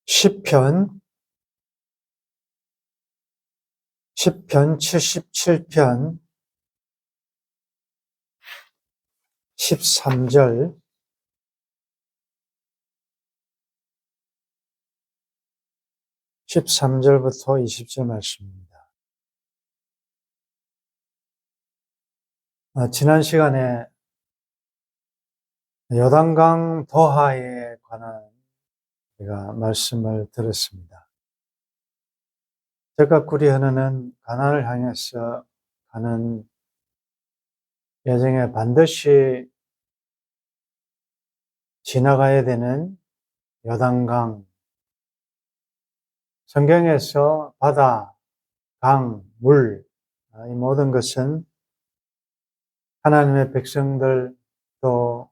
시편 77편 13절 13절부터 20절 말씀입니다. 지난 시간에 요단강 도하에 관한 제가 말씀을 들었습니다. 적각구리 하나는 가나안을 향해서 가는 여정에 반드시 지나가야 되는 요단강, 성경에서 바다, 강, 물, 이 모든 것은 하나님의 백성들 또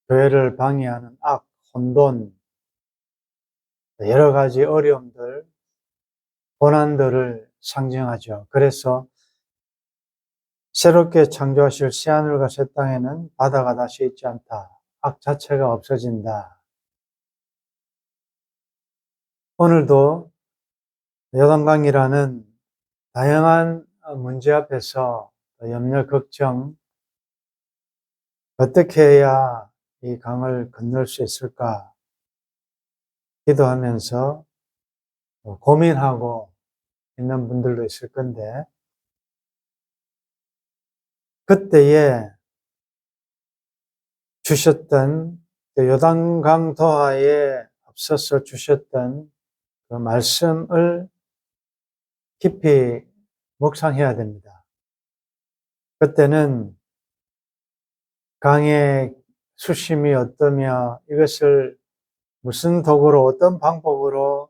교회를 방해하는 악, 혼돈, 여러 가지 어려움들, 고난들을 상징하죠. 그래서 새롭게 창조하실 새하늘과 새 땅에는 바다가 다시 있지 않다. 악 자체가 없어진다. 오늘도 요단강이라는 다양한 문제 앞에서 염려, 걱정, 어떻게 해야 이 강을 건널 수 있을까 기도하면서 고민하고 있는 분들도 있을 건데, 그때에 주셨던 요단강 도하에 앞서서 주셨던 그 말씀을 깊이 묵상해야 됩니다. 그때는 강의 수심이 어떠며 이것을 무슨 도구로 어떤 방법으로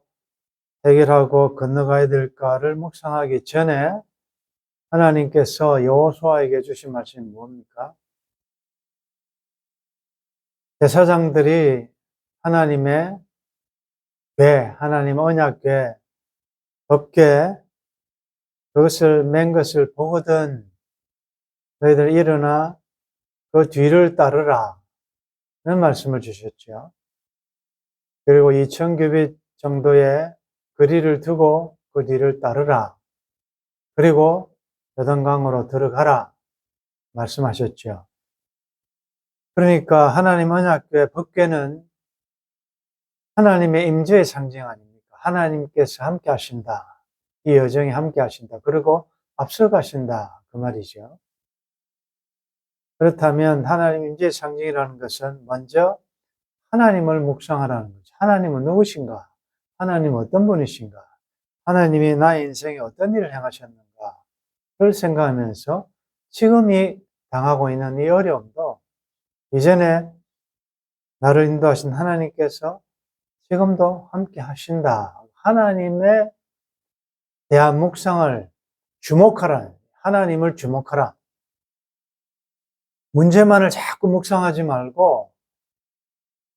해결하고 건너가야 될까를 묵상하기 전에 하나님께서 여호수아에게 주신 말씀이 뭡니까? 제사장들이 하나님의 궤, 하나님 언약궤, 법궤, 그것을 맨 것을 보거든 너희들 일어나 그 뒤를 따르라 는 말씀을 주셨죠. 그리고 2000규빗 정도의 거리를 두고 그 뒤를 따르라. 그리고 요단강으로 들어가라 말씀하셨죠. 그러니까 하나님 언약궤, 법궤는 하나님의 임재의 상징 아닙니까? 하나님께서 함께 하신다. 이 여정에 함께 하신다. 그리고 앞서가신다. 그 말이죠. 그렇다면 하나님 임재의 상징이라는 것은 먼저 하나님을 묵상하라는 거죠. 하나님은 누구신가? 하나님은 어떤 분이신가? 하나님이 나의 인생에 어떤 일을 행하셨는가? 그걸 생각하면서 지금 이 당하고 있는 이 어려움도 이전에 나를 인도하신 하나님께서 지금도 함께 하신다. 하나님에 대한 묵상을 주목하라. 하나님을 주목하라. 문제만을 자꾸 묵상하지 말고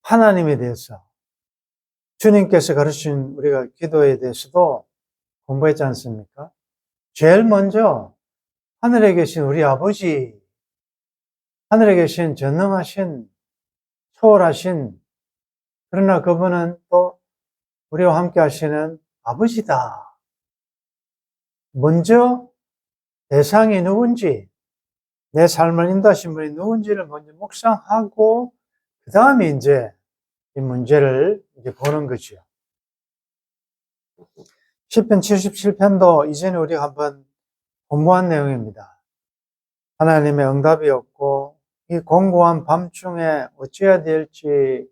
하나님에 대해서, 주님께서 가르친 우리가 기도에 대해서도 공부했지 않습니까? 제일 먼저 하늘에 계신 우리 아버지, 하늘에 계신 전능하신, 초월하신, 그러나 그분은 또 우리와 함께 하시는 아버지다. 먼저 대상이 누군지, 내 삶을 인도하신 분이 누군지를 먼저 묵상하고 그 다음에 이제 이 문제를 이제 보는 거죠. 시편 77편도 이전에 우리가 한번 공부한 내용입니다. 하나님의 응답이 없고 이 공고한 밤중에 어찌해야 될지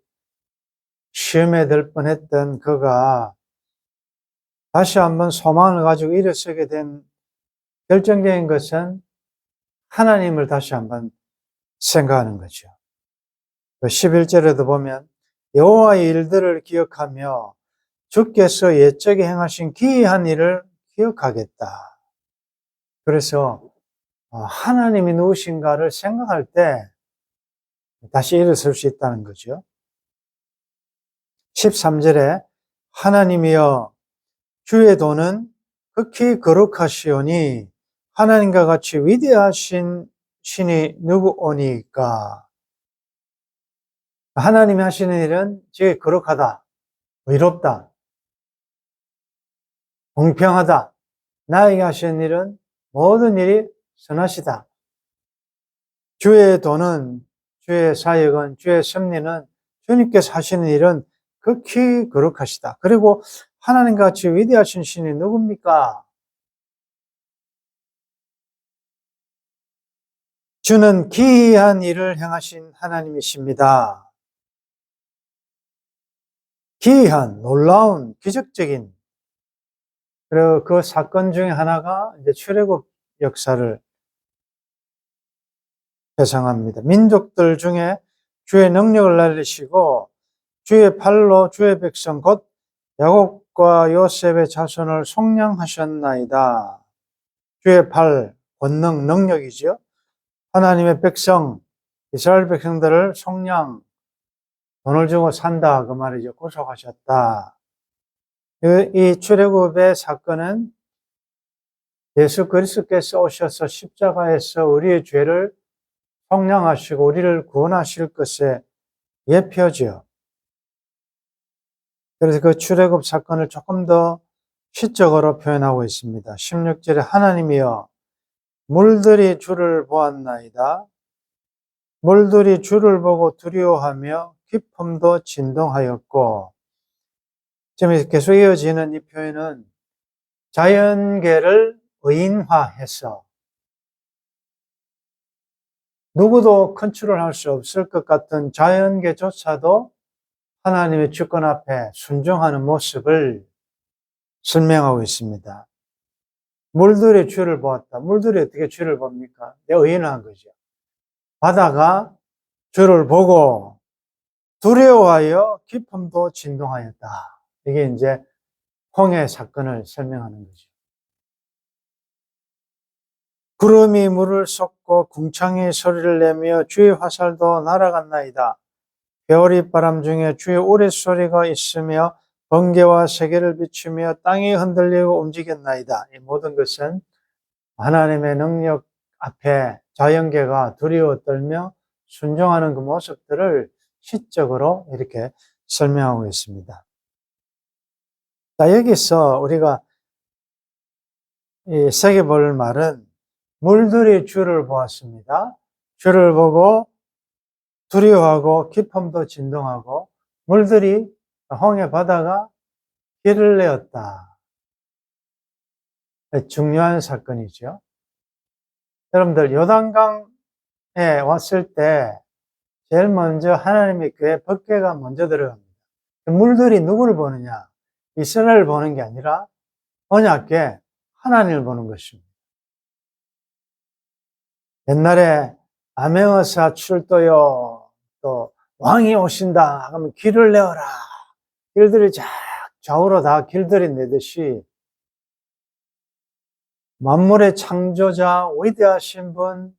시험에 들 뻔했던 그가 다시 한번 소망을 가지고 일어서게 된 결정적인 것은 하나님을 다시 한번 생각하는 거죠. 11절에도 보면 여호와의 일들을 기억하며 주께서 옛적에 행하신 기이한 일을 기억하겠다. 그래서 하나님이 누구신가를 생각할 때 다시 일어설 수 있다는 거죠. 13절에 하나님이여 주의 도는 극히 거룩하시오니 하나님과 같이 위대하신 신이 누구오니까. 하나님이 하시는 일은 되게 거룩하다. 의롭다, 공평하다, 나에게 하시는 일은 모든 일이 선하시다. 주의 도는, 주의 사역은, 주의 섭리는, 주님께서 하시는 일은 극히 거룩하시다. 그리고 하나님과 같이 위대하신 신이 누굽니까? 주는 기이한 일을 행하신 하나님이십니다. 기이한, 놀라운, 기적적인, 그리고 그 사건 중에 하나가 이제 출애굽 역사를 회상합니다. 민족들 중에 주의 능력을 날리시고 주의 팔로 주의 백성 곧 야곱과 요셉의 자손을 속량하셨나이다. 주의 팔, 권능, 능력이지요. 하나님의 백성, 이스라엘 백성들을 속량, 돈을 주고 산다 그 말이죠. 구속하셨다. 이 출애굽의 사건은 예수 그리스도께서 오셔서 십자가에서 우리의 죄를 속량하시고 우리를 구원하실 것의 예표죠. 그래서 그 출애굽 사건을 조금 더 시적으로 표현하고 있습니다. 16절에 하나님이여 물들이 주를 보았나이다. 물들이 주를 보고 두려워하며 깊음도 진동하였고, 지금 계속 이어지는 이 표현은 자연계를 의인화해서 누구도 컨트롤할 수 없을 것 같은 자연계조차도 하나님의 주권 앞에 순종하는 모습을 설명하고 있습니다. 물들이 주를 보았다. 물들이 어떻게 주를 봅니까? 의인화한 거죠. 바다가 주를 보고 두려워하여 깊음도 진동하였다. 이게 이제 홍해 사건을 설명하는 거죠. 구름이 물을 쏟고 궁창이 소리를 내며 주의 화살도 날아갔나이다. 겨울바람 중에 주의 우레소리가 있으며 번개와 세계를 비추며 땅이 흔들리고 움직였나이다. 이 모든 것은 하나님의 능력 앞에 자연계가 두려워 떨며 순종하는 그 모습들을 시적으로 이렇게 설명하고 있습니다. 자, 여기서 우리가 새겨볼 말은 물들이 주를 보았습니다. 주를 보고 두려워하고 깊음도 진동하고 물들이 홍해 바다가 길을 내었다. 중요한 사건이죠. 여러분들 요단강에 왔을 때 제일 먼저 하나님의 궤에 법궤가 먼저 들어갑니다. 물들이 누구를 보느냐? 이스라엘을 보는 게 아니라 언약궤 하나님을 보는 것입니다. 옛날에 암행어사 출도요, 또 왕이 오신다 하면 길을 내어라. 길들이 좌우로 다 길들이 내듯이 만물의 창조자, 위대하신 분,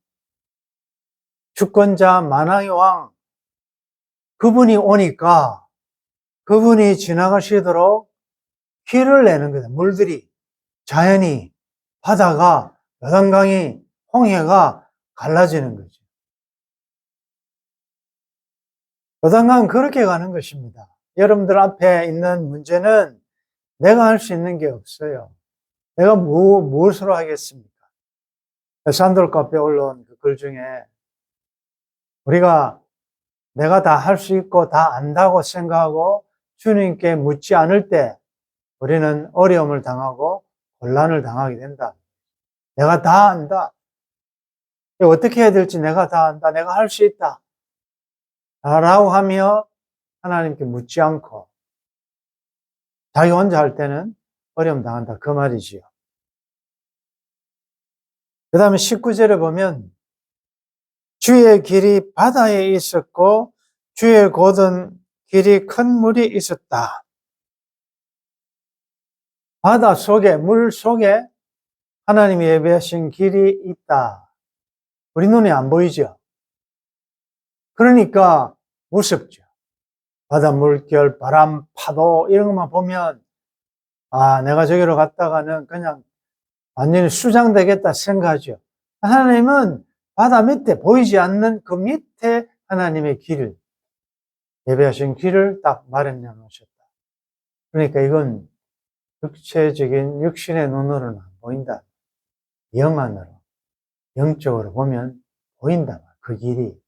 주권자, 만왕의 왕, 그분이 오니까 그분이 지나가시도록 길을 내는 거다. 물들이, 자연이, 바다가, 요단강이, 홍해가 갈라지는 거죠. 요단강은 그렇게 가는 것입니다. 여러분들 앞에 있는 문제는 내가 할 수 있는 게 없어요. 내가 무엇으로 하겠습니까? 산돌 카페에 올라온 그 글 중에 우리가 내가 다 할 수 있고 다 안다고 생각하고 주님께 묻지 않을 때 우리는 어려움을 당하고 곤란을 당하게 된다. 내가 다 안다. 어떻게 해야 될지 내가 다 안다. 내가 할 수 있다. 라고 하며 하나님께 묻지 않고 자기 혼자 할 때는 어려움 당한다. 그 말이지요. 그 다음에 19절에 보면 주의 길이 바다에 있었고 주의 곧은 길이 큰 물이 있었다. 바다 속에, 물 속에 하나님이 예배하신 길이 있다. 우리 눈에 안 보이죠? 그러니까 무섭죠. 바다 물결, 바람, 파도 이런 것만 보면 내가 저기로 갔다가는 그냥 완전히 수장되겠다 생각하죠. 하나님은 바다 밑에 보이지 않는 그 밑에 하나님의 길을 예배하신 길을 딱 마련해 놓으셨다. 그러니까 이건 육체적인 육신의 눈으로는 안 보인다. 영 안으로, 영적으로 보면 보인다. 그 길이.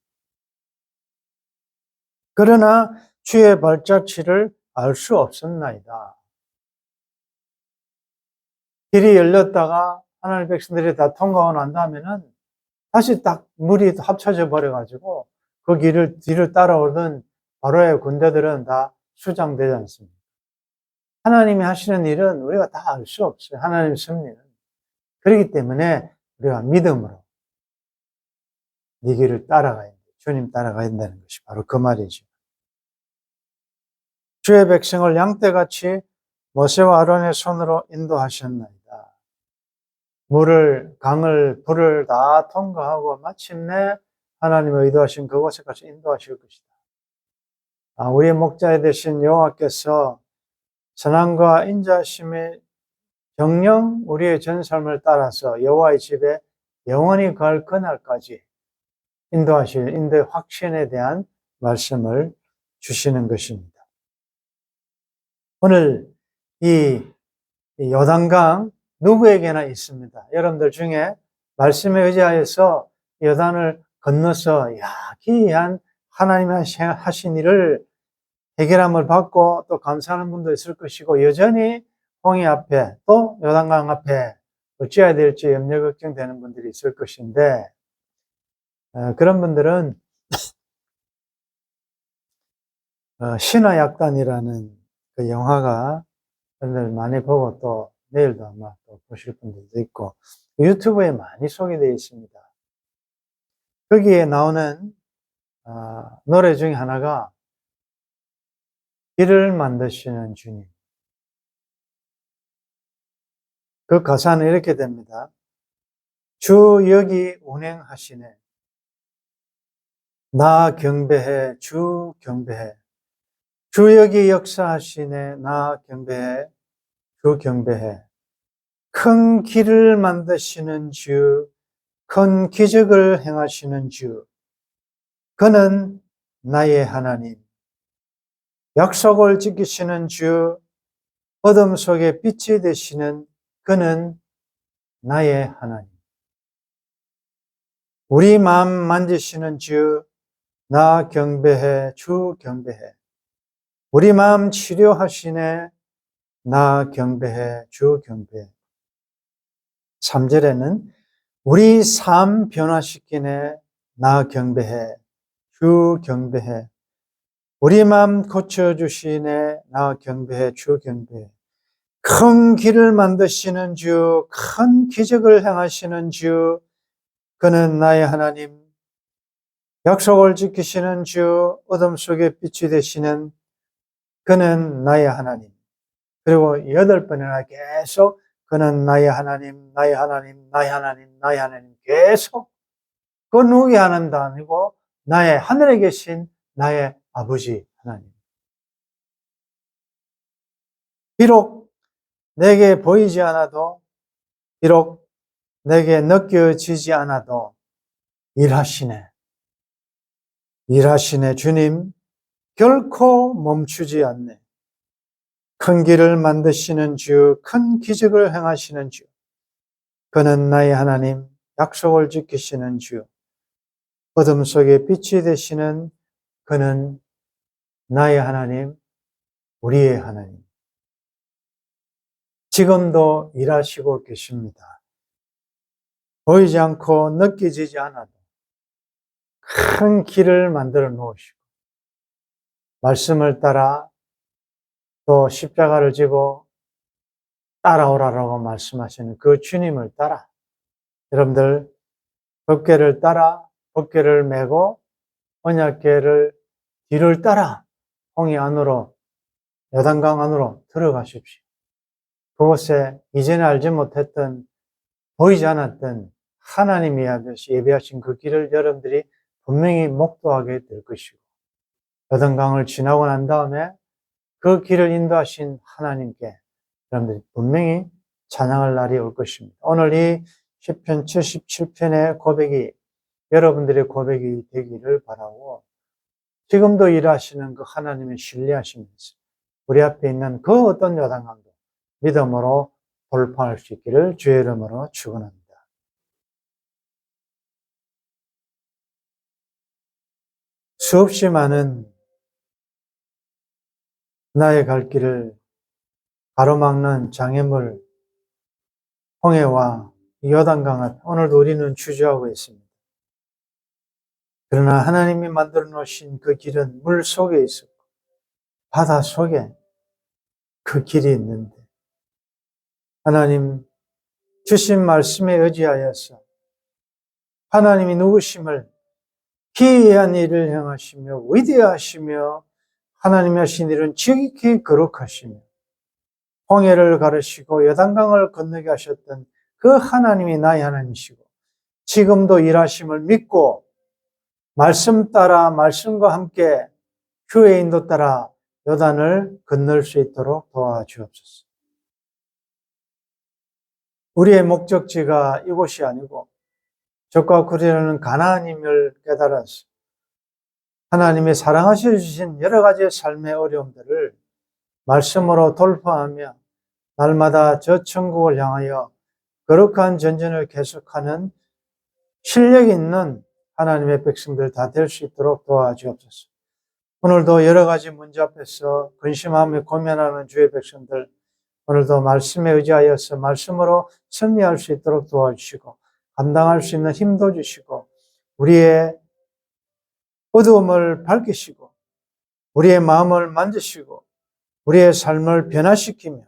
그러나 주의 발자취를 알 수 없었나이다. 길이 열렸다가 하나님의 백성들이 다 통과하고 난 다음에는 다시 딱 물이 합쳐져 버려가지고 그 길을 뒤를 따라오던 바로의 군대들은 다 수장되지 않습니다. 하나님이 하시는 일은 우리가 다 알 수 없어요. 하나님의 섭리는. 그렇기 때문에 우리가 믿음으로 네 길을 따라가야 돼. 주님 따라가야 된다는 것이 바로 그 말이죠. 주의 백성을 양떼같이 모세와 아론의 손으로 인도하셨나이다. 강을, 불을 다 통과하고 마침내 하나님의 의도하신 그곳에까지 인도하실 것이다. 우리의 목자 되신 여호와께서 선함과 인자심의 정령 우리의 전 삶을 따라서 여호와의 집에 영원히 갈 그날까지 인도하실 인도의 확신에 대한 말씀을 주시는 것입니다. 오늘 이 요단강 누구에게나 있습니다. 여러분들 중에 말씀에 의지하여서 요단을 건너서 기이한 하나님이 하신 일을 해결함을 받고 또 감사하는 분도 있을 것이고 여전히 홍해 앞에 또 요단강 앞에 어찌해야 될지 염려 걱정되는 분들이 있을 것인데 그런 분들은 신화약단이라는 그 영화가 여러분들 많이 보고 또 내일도 아마 또 보실 분들도 있고 유튜브에 많이 소개되어 있습니다. 거기에 나오는 노래 중에 하나가 길을 만드시는 주님. 그 가사는 이렇게 됩니다. 주 여기 운행하시네. 나 경배해. 주 경배해. 주 여기 역사하시네. 나 경배해. 주 경배해. 큰 길을 만드시는 주, 큰 기적을 행하시는 주. 그는 나의 하나님. 약속을 지키시는 주, 어둠 속에 빛이 되시는 그는 나의 하나님. 우리 마음 만지시는 주, 나 경배해, 주 경배해. 우리 마음 치료하시네, 나 경배해, 주 경배해. 3절에는 우리 삶 변화시키네, 나 경배해, 주 경배해. 우리 마음 고쳐주시네, 나 경배해, 주 경배해. 큰 길을 만드시는 주, 큰 기적을 행하시는 주, 그는 나의 하나님. 약속을 지키시는 주, 어둠 속에 빛이 되시는 그는 나의 하나님. 그리고 8번이나 계속 그는 나의 하나님, 나의 하나님, 나의 하나님, 나의 하나님 계속 그 누구의 하나님도 아니고 나의 하늘에 계신 나의 아버지 하나님. 비록 내게 보이지 않아도, 비록 내게 느껴지지 않아도 일하시네. 일하시네 주님 결코 멈추지 않네. 큰 길을 만드시는 주, 큰 기적을 행하시는 주. 그는 나의 하나님, 약속을 지키시는 주. 어둠 속에 빛이 되시는 그는 나의 하나님, 우리의 하나님. 지금도 일하시고 계십니다. 보이지 않고 느껴지지 않아도 큰 길을 만들어 놓으시고 말씀을 따라 또 십자가를 지고 따라오라라고 말씀하시는 그 주님을 따라 여러분들 법궤를 따라 법궤를 메고 언약궤를 뒤를 따라 홍해 안으로 요단강 안으로 들어가십시오. 그곳에 이전에 알지 못했던 보이지 않았던 하나님이 예비하신 그 길을 여러분들이 분명히 목도하게 될 것이고 요단강을 지나고 난 다음에 그 길을 인도하신 하나님께 여러분들이 분명히 찬양할 날이 올 것입니다. 오늘 이 시편 77편의 고백이 여러분들의 고백이 되기를 바라고 지금도 일하시는 그 하나님을 신뢰하시면서 우리 앞에 있는 그 어떤 요단강도 믿음으로 돌파할 수 있기를 주의 이름으로 축원합니다. 수없이 많은 나의 갈 길을 가로막는 장애물, 홍해와 요단강 오늘도 우리는 주저하고 있습니다. 그러나 하나님이 만들어 놓으신 그 길은 물 속에 있었고 바다 속에 그 길이 있는데 하나님 주신 말씀에 의지하여서 하나님이 누구심을 기이한 일을 행하시며 위대하시며 하나님이 하신 일은 지극히 거룩하시며 홍해를 가르시고 요단강을 건너게 하셨던 그 하나님이 나의 하나님이시고 지금도 일하심을 믿고 말씀 따라 말씀과 함께 주의 인도 따라 요단을 건널 수 있도록 도와주옵소서. 우리의 목적지가 이곳이 아니고 적과 구리라는 가나안임을 깨달아서 하나님이 사랑하셔 주신 여러 가지 삶의 어려움들을 말씀으로 돌파하며 날마다 저 천국을 향하여 거룩한 전진을 계속하는 실력 있는 하나님의 백성들 다 될 수 있도록 도와주옵소서. 오늘도 여러 가지 문제 앞에서 근심하며 고민하는 주의 백성들 오늘도 말씀에 의지하여서 말씀으로 승리할 수 있도록 도와주시고 감당할 수 있는 힘도 주시고 우리의 어두움을 밝히시고 우리의 마음을 만지시고 우리의 삶을 변화시키며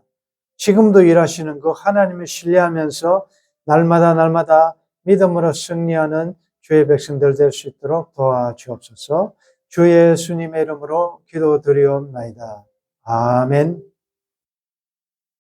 지금도 일하시는 그 하나님을 신뢰하면서 날마다 믿음으로 승리하는 주의 백성들 될 수 있도록 도와주옵소서. 주 예수님의 이름으로 기도드리옵나이다. 아멘.